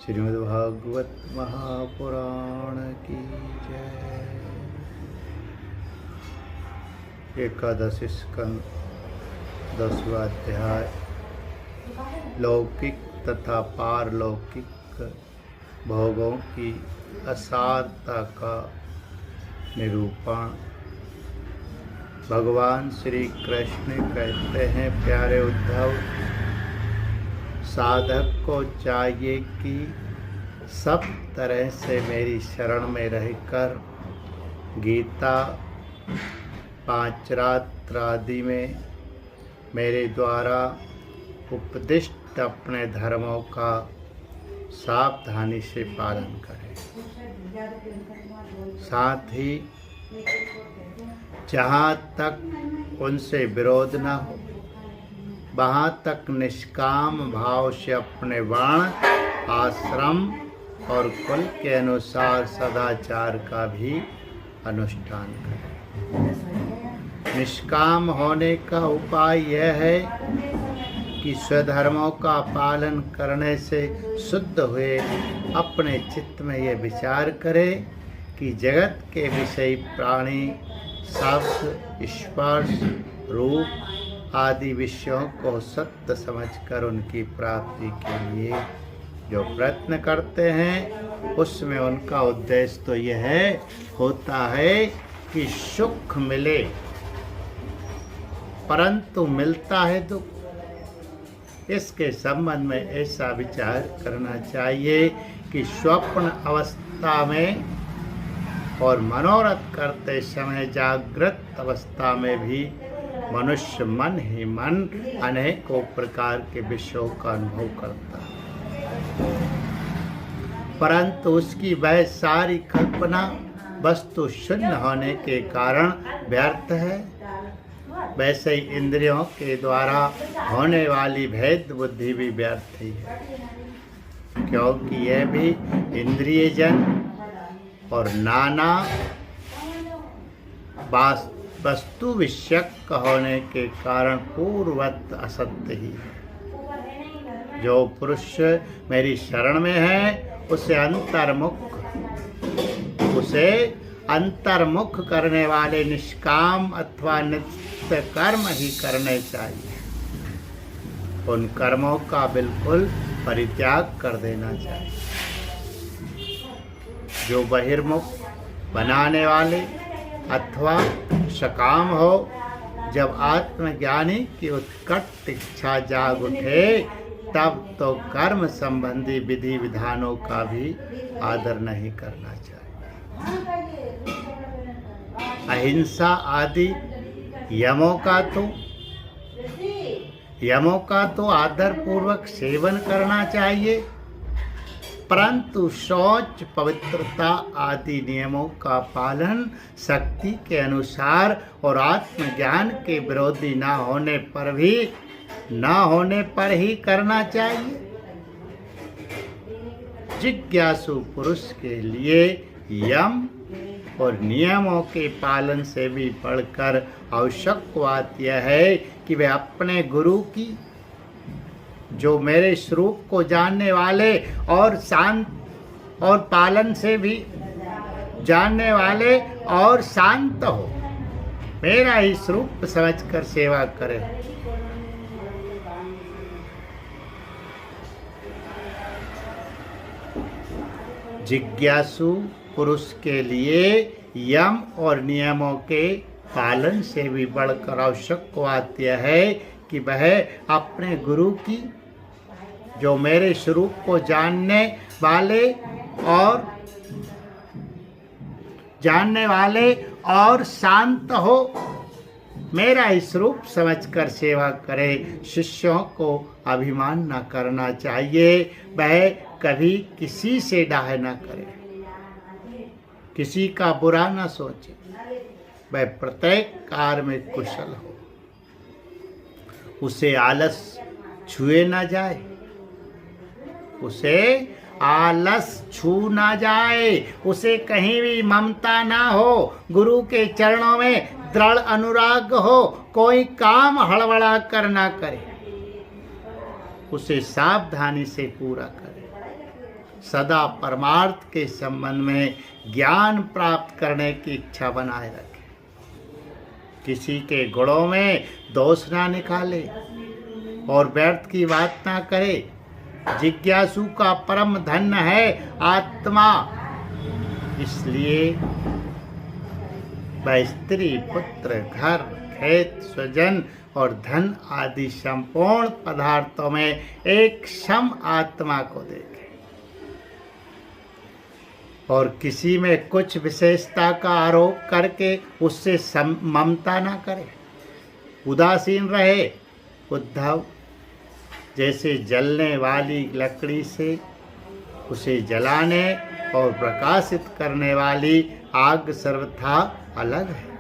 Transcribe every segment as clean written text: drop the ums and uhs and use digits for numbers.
श्रीमद्भागवत महापुराण की जय। एकादश स्कंद 10वां अध्याय लौकिक तथा पारलौकिक भोगों की असारता का निरूपण। भगवान श्री कृष्ण कहते हैं, प्यारे उद्धव, साधक को चाहिए कि सब तरह से मेरी शरण में रहकर गीता, पांचरात्र आदि में मेरे द्वारा उपदिष्ट अपने धर्मों का सावधानी से पालन करे। साथ ही जहाँ तक उनसे विरोध न हो, वहाँ तक निष्काम भाव से अपने वर्ण, आश्रम और कुल के अनुसार सदाचार का भी अनुष्ठान करें। निष्काम होने का उपाय यह है कि स्वधर्मों का पालन करने से शुद्ध हुए अपने चित्त में यह विचार करे कि जगत के विषय प्राणी, शब्द, स्पर्श, रूप आदि विषयों को सत्य समझकर उनकी प्राप्ति के लिए जो प्रयत्न करते हैं, उसमें उनका उद्देश्य तो यह होता है कि सुख मिले, परंतु मिलता है दुख। इसके संबंध में ऐसा विचार करना चाहिए कि स्वप्न अवस्था में और मनोरथ करते समय जागृत अवस्था में भी मनुष्य मन ही मन अनेकों प्रकार के विषयों का अनुभव करता है, परंतु उसकी वह सारी कल्पना वस्तु शून्य होने के कारण व्यर्थ है। वैसे ही इंद्रियों के द्वारा होने वाली भेद बुद्धि भी व्यर्थ ही है, क्योंकि यह भी इंद्रियजन और नाना वस्तु विषयक होने के कारण पूर्ववत असत्य ही है। जो पुरुष मेरी शरण में है उसे अंतर्मुख करने वाले निष्काम अथवा नित्य कर्म ही करने चाहिए। उन कर्मों का बिल्कुल परित्याग कर देना चाहिए जो बहिर्मुख बनाने वाले अथवा सकाम हो। जब आत्मज्ञानी की उत्कट इच्छा जाग उठे, तब तो कर्म संबंधी विधि विधानों का भी आदर नहीं करना चाहिए। अहिंसा आदि यमों का तो आदर पूर्वक सेवन करना चाहिए, परंतु शौच, पवित्रता आदि नियमों का पालन शक्ति के अनुसार और आत्मज्ञान के विरोधी न होने पर ही करना चाहिए। जिज्ञासु पुरुष के लिए यम और नियमों के पालन से भी बढ़कर आवश्यक बात यह है कि वे अपने गुरु की, जो मेरे स्वरूप को जानने वाले और शांत और पालन से भी जानने वाले और शांत हो, मेरा ही स्वरूप समझकर सेवा करे। जिज्ञासु पुरुष के लिए यम और नियमों के पालन से भी बढ़कर आवश्यक बात यह है कि वह अपने गुरु की, जो मेरे स्वरूप को जानने वाले और शांत हो, मेरा ही स्वरूप समझकर सेवा करे। शिष्यों को अभिमान न करना चाहिए। वह कभी किसी से डाह न करे, किसी का बुरा न सोचे। वह प्रत्येक कार्य में कुशल हो, उसे आलस छुए न जाए, उसे कहीं भी ममता ना हो, गुरु के चरणों में दृढ़ अनुराग हो, कोई काम हड़बड़ा कर ना करे, उसे सावधानी से पूरा करे। सदा परमार्थ के संबंध में ज्ञान प्राप्त करने की इच्छा बनाए रखे। किसी के गुणों में दोष ना निकाले और व्यर्थ की बात ना करे। जिज्ञासु का परम धन है आत्मा, इसलिए वह स्त्री, पुत्र, घर, खेत, स्वजन और धन आदि संपूर्ण पदार्थों में एक सम आत्मा को देखे और किसी में कुछ विशेषता का आरोप करके उससे ममता न करे, उदासीन रहे। उद्धव, जैसे जलने वाली लकड़ी से उसे जलाने और प्रकाशित करने वाली आग सर्वथा अलग है,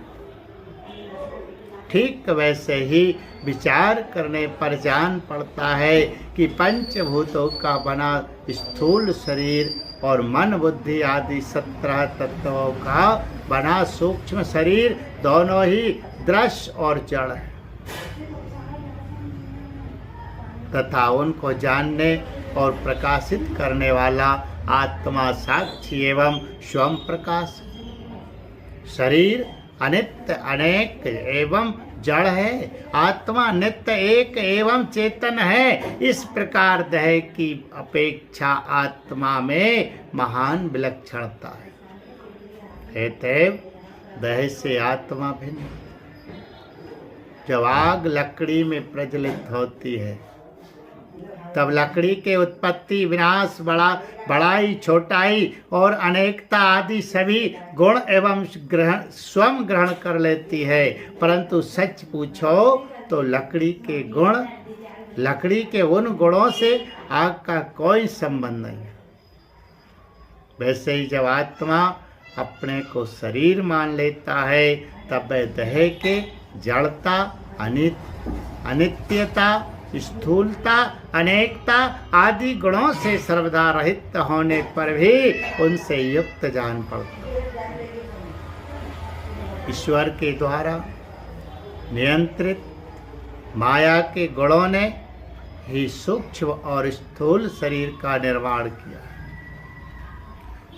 ठीक वैसे ही विचार करने पर जान पड़ता है कि पंचभूतों का बना स्थूल शरीर और मन बुद्धि आदि 17 तत्वों का बना सूक्ष्म शरीर दोनों ही दृश्य और जड़ है तथा उनको जानने और प्रकाशित करने वाला आत्मा साक्षी एवं स्वयं प्रकाश। शरीर अनित्य अनेक एवं जड़ है, आत्मा नित्य एक एवं चेतन है। इस प्रकार देह की अपेक्षा आत्मा में महान विलक्षणता है। अतएव देह से आत्मा भिन्न। जब आग लकड़ी में प्रज्वलित होती है तब लकड़ी के उत्पत्ति, विनाश, बड़ाई, छोटाई और अनेकता आदि सभी गुण एवं स्वयं ग्रहण कर लेती है। परंतु सच पूछो तो लकड़ी के उन गुणों से आग का कोई संबंध नहीं है। वैसे ही जब आत्मा अपने को शरीर मान लेता है तब वह देह के जड़ता, अनित्यता, स्थूलता, अनेकता आदि गुणों से सर्वदा रहित होने पर भी उनसे युक्त जान पड़ता है। ईश्वर के द्वारा नियंत्रित माया के गुणों ने ही सूक्ष्म और स्थूल शरीर का निर्माण किया।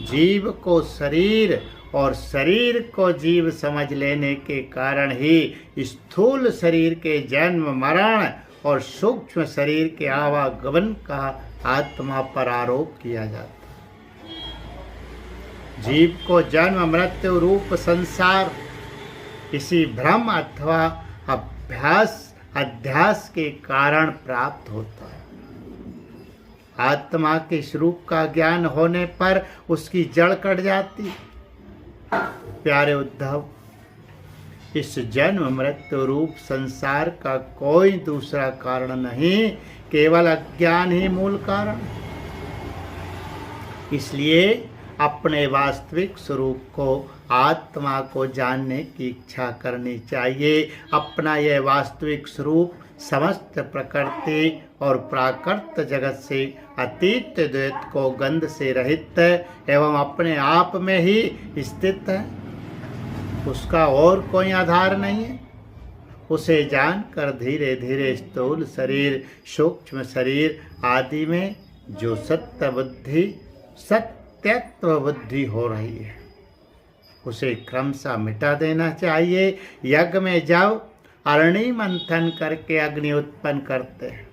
जीव को शरीर और शरीर को जीव समझ लेने के कारण ही स्थूल शरीर के जन्म, मरण और सूक्ष्म शरीर के आवागमन का आत्मा पर आरोप किया जाता है। जीव को जन्म मृत्यु रूप संसार इसी भ्रम अथवा अध्यास के कारण प्राप्त होता है। आत्मा के स्वरूप का ज्ञान होने पर उसकी जड़ कट जाती। प्यारे उद्धव, इस जन्म मृत्यु रूप संसार का कोई दूसरा कारण नहीं, केवल अज्ञान ही मूल कारण। इसलिए अपने वास्तविक स्वरूप को, आत्मा को जानने की इच्छा करनी चाहिए। अपना यह वास्तविक स्वरूप समस्त प्रकृति और प्राकृत जगत से अतीत द्वैत को गंध से रहित एवं अपने आप में ही स्थित है। उसका और कोई आधार नहीं है। उसे जानकर धीरे धीरे स्थूल शरीर, सूक्ष्म शरीर आदि में जो सत्यत्व बुद्धि हो रही है उसे क्रमशः मिटा देना चाहिए। यज्ञ में जब अरणि मंथन करके अग्नि उत्पन्न करते हैं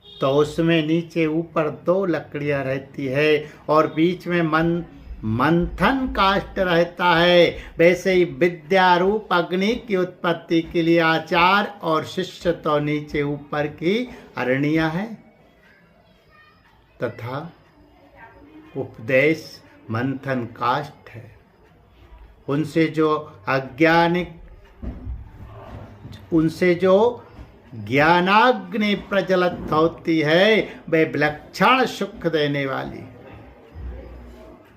तो उसमें नीचे ऊपर 2 लकड़ियां रहती है और बीच में मंथन काष्ठ रहता है। वैसे ही विद्या रूप अग्नि की उत्पत्ति के लिए आचार्य और शिष्य तो नीचे ऊपर की अरणियां हैं तथा उपदेश मंथन काष्ठ है। उनसे जो ज्ञानाग्नि प्रज्वलित होती है वह विलक्षण सुख देने वाली।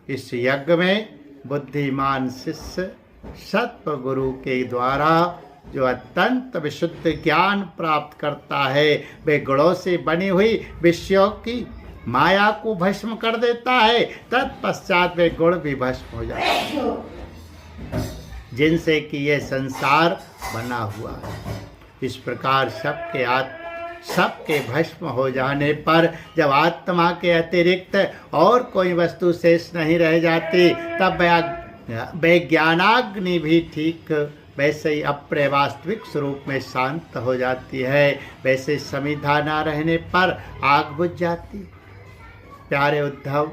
इस यज्ञ में बुद्धिमान शिष्य सत्व गुरु के द्वारा जो अत्यंत विशुद्ध ज्ञान प्राप्त करता है वे गुणों से बनी हुई विषयों की माया को भस्म कर देता है। तत्पश्चात वे गुण भी भस्म हो जाते हैं जिनसे कि यह संसार बना हुआ है। इस प्रकार सबके भस्म हो जाने पर जब आत्मा के अतिरिक्त और कोई वस्तु शेष नहीं रह जाती, तब वैज्ञानाग्नि भी ठीक वैसे ही अपने वास्तविक स्वरूप में शांत हो जाती है। वैसे समिधा न रहने पर आग बुझ जाती। प्यारे उद्धव,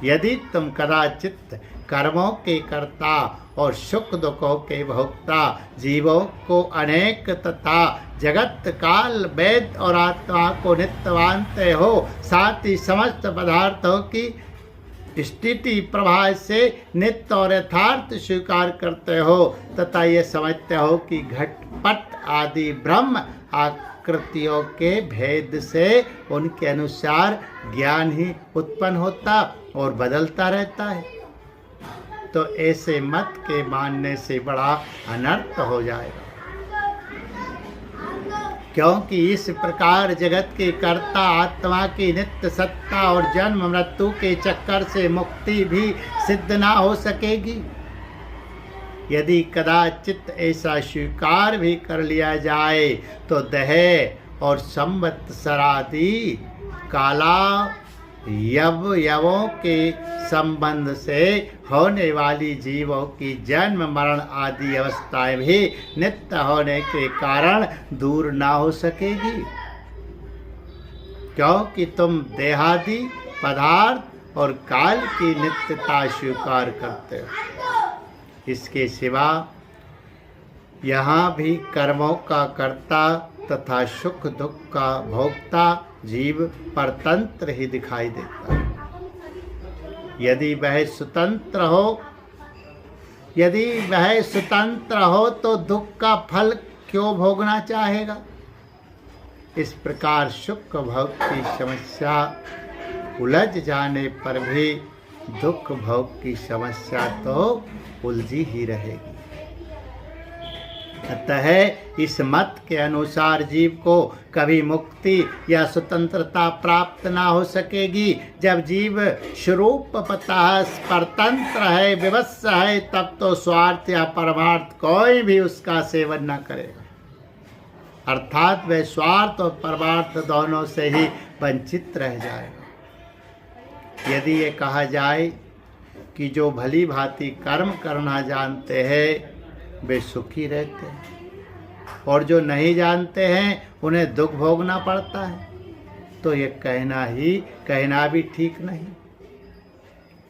यदि तुम कदाचित कर्मों के कर्ता और सुख दुखों के भोक्ता जीवों को अनेक तथा जगत काल वेद और आत्मा को नित्य मानते हो, साथ ही समस्त पदार्थों की स्थिति प्रभाव से नित्य और यथार्थ स्वीकार करते हो तथा ये समझते हो कि घटपट आदि ब्रह्म आकृतियों के भेद से उनके अनुसार ज्ञान ही उत्पन्न होता और बदलता रहता है, तो ऐसे मत के मानने से बड़ा अनर्थ हो जाएगा। क्योंकि इस प्रकार जगत के कर्ता आत्मा की नित्य सत्ता और जन्म मृत्यु के चक्कर से मुक्ति भी सिद्ध ना हो सकेगी। यदि कदाचित ऐसा स्वीकार भी कर लिया जाए तो दह और संवत्सरादि काला यवों के संबंध से होने वाली जीवों की जन्म मरण आदि अवस्थाएं भी नित्य होने के कारण दूर ना हो सकेगी, क्योंकि तुम देहादि पदार्थ और काल की नित्यता स्वीकार करते हो। इसके सिवा यहाँ भी कर्मों का कर्ता तथा सुख दुख का भोक्ता जीव परतंत्र ही दिखाई देता है। यदि वह स्वतंत्र हो तो दुख का फल क्यों भोगना चाहेगा। इस प्रकार सुख भोग की समस्या उलझ जाने पर भी दुख भोग की समस्या तो उलझी ही रहेगी। अतः इस मत के अनुसार जीव को कभी मुक्ति या स्वतंत्रता प्राप्त ना हो सकेगी। जब जीव स्वरूपतः परतंत्र है, विवश है, तब तो स्वार्थ या परमार्थ कोई भी उसका सेवन न करेगा, अर्थात वह स्वार्थ और परमार्थ दोनों से ही वंचित रह जाएगा। यदि ये कहा जाए कि जो भली भांति कर्म करना जानते हैं वे सुखी रहते हैं और जो नहीं जानते हैं उन्हें दुख भोगना पड़ता है, तो ये कहना भी ठीक नहीं।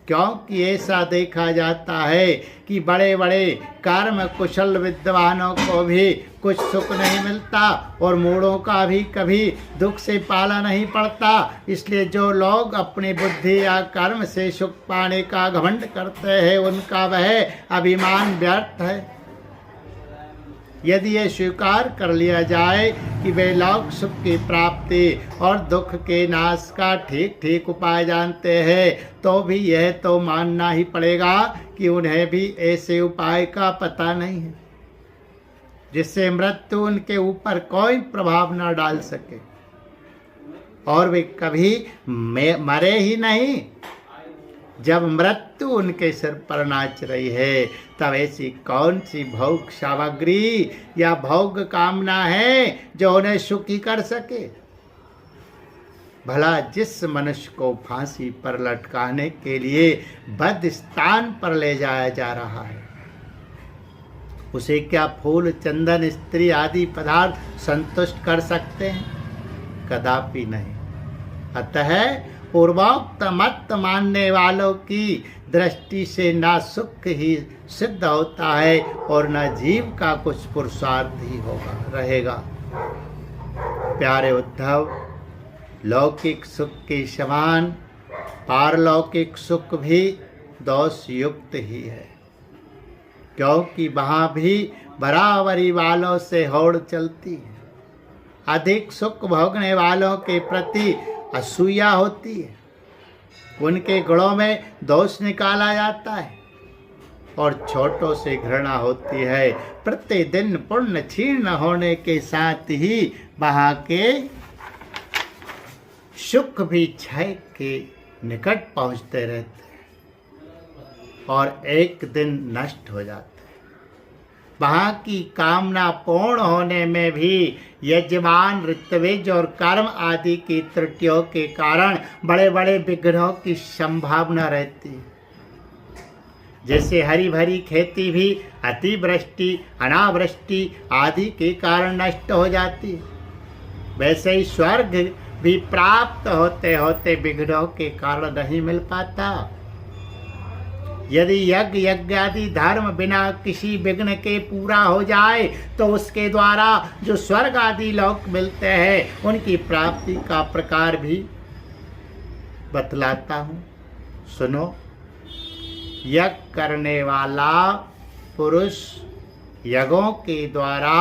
क्योंकि ऐसा देखा जाता है कि बड़े बड़े कर्म कुशल विद्वानों को भी कुछ सुख नहीं मिलता और मूढ़ों का भी कभी दुख से पाला नहीं पड़ता। इसलिए जो लोग अपनी बुद्धि या कर्म से सुख पाने का घमंड करते हैं उनका वह अभिमान व्यर्थ है। यदि ये स्वीकार कर लिया जाए कि वे लोग सुख की प्राप्ति और दुख के नाश का ठीक ठीक उपाय जानते हैं, तो भी यह तो मानना ही पड़ेगा कि उन्हें भी ऐसे उपाय का पता नहीं है जिससे मृत्यु उनके ऊपर कोई प्रभाव न डाल सके और वे कभी मरे ही नहीं। जब मृत्यु उनके सिर पर नाच रही है तब ऐसी कौन सी भोग सामग्री या भोग कामना है जो उन्हें सुखी कर सके। भला जिस मनुष्य को फांसी पर लटकाने के लिए बद स्थान पर ले जाया जा रहा है, उसे क्या फूल चंदन स्त्री आदि पदार्थ संतुष्ट कर सकते हैं? कदापि नहीं। अतः पूर्वोक्त मत मानने वालों की दृष्टि से न सुख ही सिद्ध होता है और न जीव का कुछ पुरुषार्थ ही रहेगा। प्यारे उद्धव, लौकिक सुख के समान पारलौकिक सुख भी दोष युक्त ही है, क्योंकि वहाँ भी बराबरी वालों से होड़ चलती है। अधिक सुख भोगने वालों के प्रति असूया होती है, उनके गुणों में दोष निकाला जाता है और छोटों से घृणा होती है। प्रतिदिन पुण्य क्षीण होने के साथ ही वहाँ के सुख भी क्षय के निकट पहुँचते रहते हैं और एक दिन नष्ट हो जाते हैं। वहाँ की कामना पूर्ण होने में भी यजमान, ऋत्विज और कर्म आदि की त्रुटियों के कारण बड़े बड़े विघ्नों की संभावना रहती है। जैसे हरी भरी खेती भी अतिवृष्टि, अनावृष्टि आदि के कारण नष्ट हो जाती है, वैसे ही स्वर्ग भी प्राप्त होते होते विघ्नों के कारण नहीं मिल पाता। यदि यज्ञ आदि धर्म बिना किसी विघ्न के पूरा हो जाए तो उसके द्वारा जो स्वर्ग आदि लोक मिलते हैं उनकी प्राप्ति का प्रकार भी बतलाता हूँ, सुनो। यज्ञ करने वाला पुरुष यज्ञों के द्वारा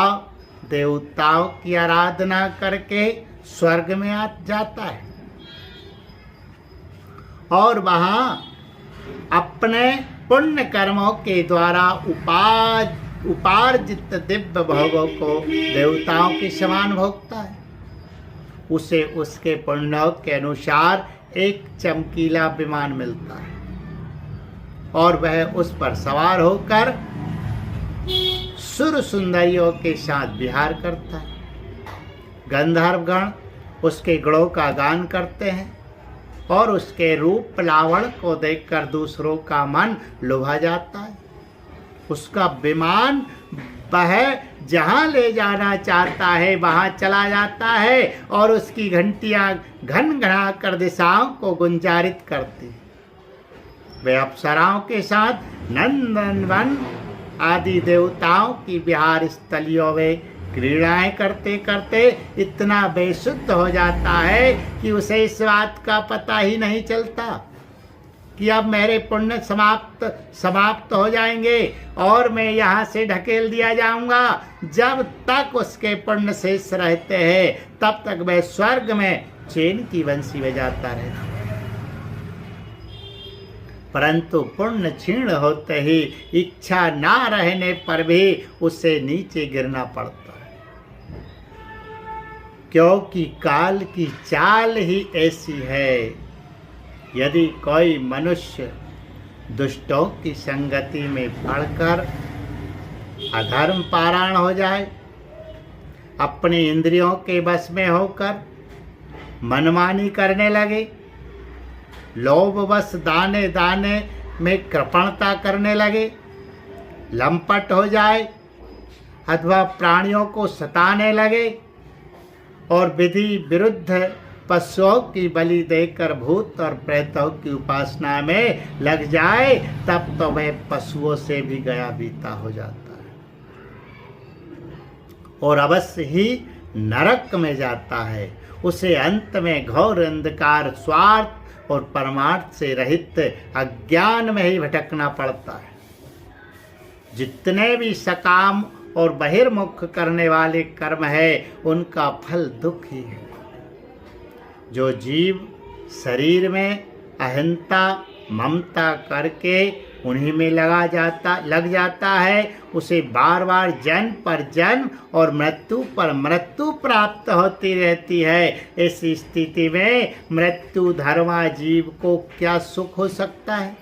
देवताओं की आराधना करके स्वर्ग में आ जाता है और वहाँ अपने पुण्य कर्मों के द्वारा उपार्जित दिव्य भोगों को देवताओं के समान भोगता है। उसे उसके पुण्यों के अनुसार एक चमकीला विमान मिलता है और वह उस पर सवार होकर सुर सुंदरियों के साथ विहार करता है। गंधर्वगण उसके गुणों का गान करते हैं और उसके रूप लावण को देखकर दूसरों का मन लुभा जाता है। उसका विमान वह जहाँ ले जाना चाहता है वहाँ चला जाता है और उसकी घंटियाँ घन घना कर दिशाओं को गुंजारित करती है। वे अप्सराओं के साथ नंदनवन आदि देवताओं की विहार स्थलियों में क्रीड़ाएं करते करते इतना बेसुध हो जाता है कि उसे इस बात का पता ही नहीं चलता कि अब मेरे पुण्य समाप्त हो जाएंगे और मैं यहाँ से ढकेल दिया जाऊंगा। जब तक उसके पुण्य शेष रहते हैं तब तक वह स्वर्ग में चैन की बंसी बजाता रहता है, परंतु पुण्य क्षीण होते ही इच्छा ना रहने पर भी उसे नीचे गिरना पड़ता है, क्योंकि काल की चाल ही ऐसी है। यदि कोई मनुष्य दुष्टों की संगति में पड़कर अधर्म पारायण हो जाए, अपनी इंद्रियों के वश में होकर मनमानी करने लगे, लोभवश दाने दाने में कृपणता करने लगे, लंपट हो जाए अथवा प्राणियों को सताने लगे और विधि विरुद्ध पशुओं की बलि देकर भूत और प्रेतों की उपासना में लग जाए, तब तो वह पशुओं से भी गया बीता हो जाता है और अवश्य ही नरक में जाता है। उसे अंत में घोर अंधकार, स्वार्थ और परमार्थ से रहित अज्ञान में ही भटकना पड़ता है। जितने भी सकाम और बहिर्मुख करने वाले कर्म है उनका फल दुख ही है। जो जीव शरीर में अहंता ममता करके उन्हीं में लग जाता है, उसे बार बार जन्म पर जन्म और मृत्यु पर मृत्यु प्राप्त होती रहती है। इस स्थिति में मृत्यु धर्मा जीव को क्या सुख हो सकता है।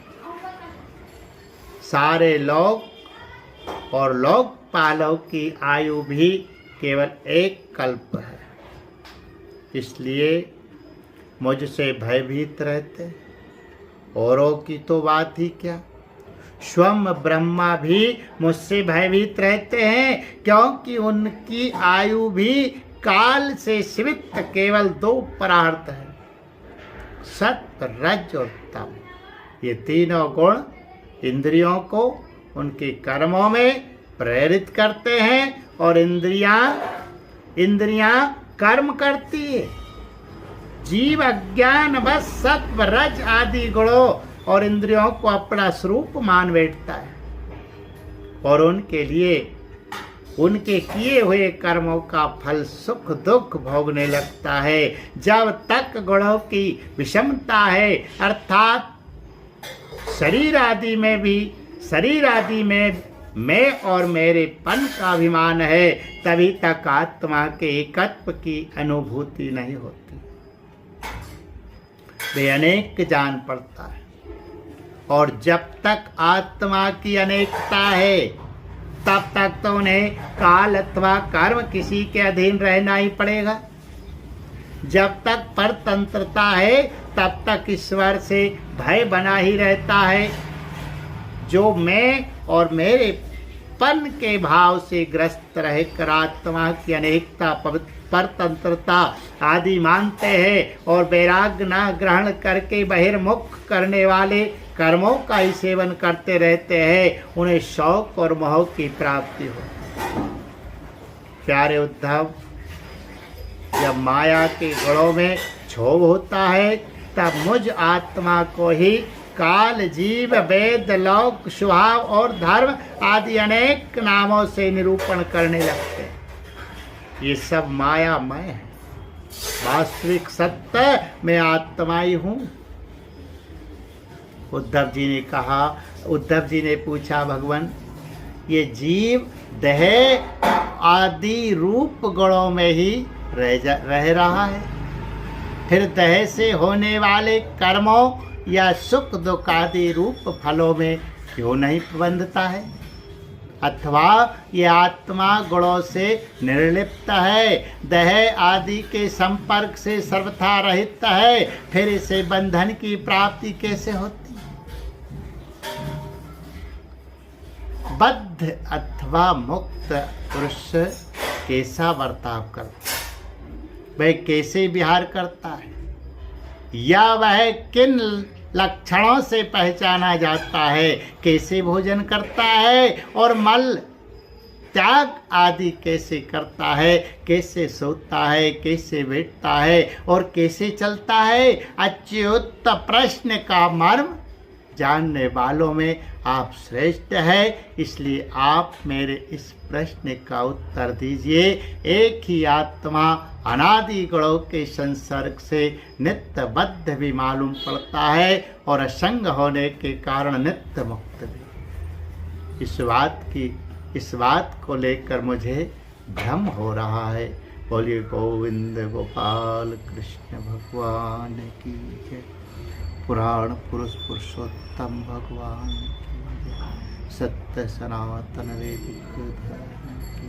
सारे लोग और लोकपालों की आयु भी केवल एक कल्प है, इसलिए मुझसे भयभीत रहते, औरों की तो बात ही क्या, स्वयं ब्रह्मा भी मुझसे भयभीत रहते हैं, क्योंकि उनकी आयु भी काल से सीमित केवल 2 परार्थ है, सत्व रज और तम। ये तीनों गुण इंद्रियों को उनके कर्मों में प्रेरित करते हैं और इंद्रियां कर्म करती है। जीव अज्ञान बस सत्व रज आदि गुणों और इंद्रियों को अपना स्वरूप मान बैठता है और उनके लिए उनके किए हुए कर्मों का फल सुख दुख भोगने लगता है। जब तक गुणों की विषमता है, अर्थात शरीर आदि में मैं और मेरेपन का अभिमान है, तभी तक आत्मा के एकत्व की अनुभूति नहीं होती। वे अनेक जान पड़ता है और जब तक आत्मा की अनेकता है तब तक तो उन्हें काल अथवा कर्म किसी के अधीन रहना ही पड़ेगा। जब तक परतंत्रता है तब तक ईश्वर से भय बना ही रहता है। जो मैं और मेरे पन के भाव से ग्रस्त रहकर आत्मा की अनेकता, परतंत्रता आदि मानते हैं और वैराग्य न ग्रहण करके बहिर्मुख करने वाले कर्मों का ही सेवन करते रहते हैं, उन्हें शौक और मोह की प्राप्ति हो। प्यारे उद्धव, जब माया के गढ़ों में क्षोभ होता है तब मुझ आत्मा को ही काल, जीव, वेद, लौक, स्वभाव और धर्म आदि अनेक नामों से निरूपण करने लगते हैं। ये सब मायामय है। वास्तविक सत्य मैं आत्मा ही हूँ। उद्धव जी ने पूछा, भगवान ये जीव देह आदि रूप गुणों में ही रह रहा है, फिर देह से होने वाले कर्मों या सुख दुख आदि रूप फलों में क्यों नहीं बंधता है? अथवा ये आत्मा गुणों से निर्लिप्त है, देह आदि के संपर्क से सर्वथा रहित है, फिर इसे बंधन की प्राप्ति कैसे होती? बद्ध अथवा मुक्त पुरुष कैसा बर्ताव करता है, वह कैसे विहार करता है, या वह किन लक्षणों से पहचाना जाता है, कैसे भोजन करता है और मल त्याग आदि कैसे करता है, कैसे सोता है, कैसे बैठता है और कैसे चलता है। अच्युत प्रश्न का मर्म जानने वालों में आप श्रेष्ठ है, इसलिए आप मेरे इस प्रश्न का उत्तर दीजिए। एक ही आत्मा अनादि गुणों के संसर्ग से नित्य बद्ध भी मालूम पड़ता है और असंग होने के कारण नित्य मुक्त भी। इस बात को लेकर मुझे भ्रम हो रहा है। बोलिए गोविंद गोपाल कृष्ण भगवान की जय। पुराण पुरुष पुरुषोत्तम भगवान की जय। सत्य सनातन वैदिक धर्म।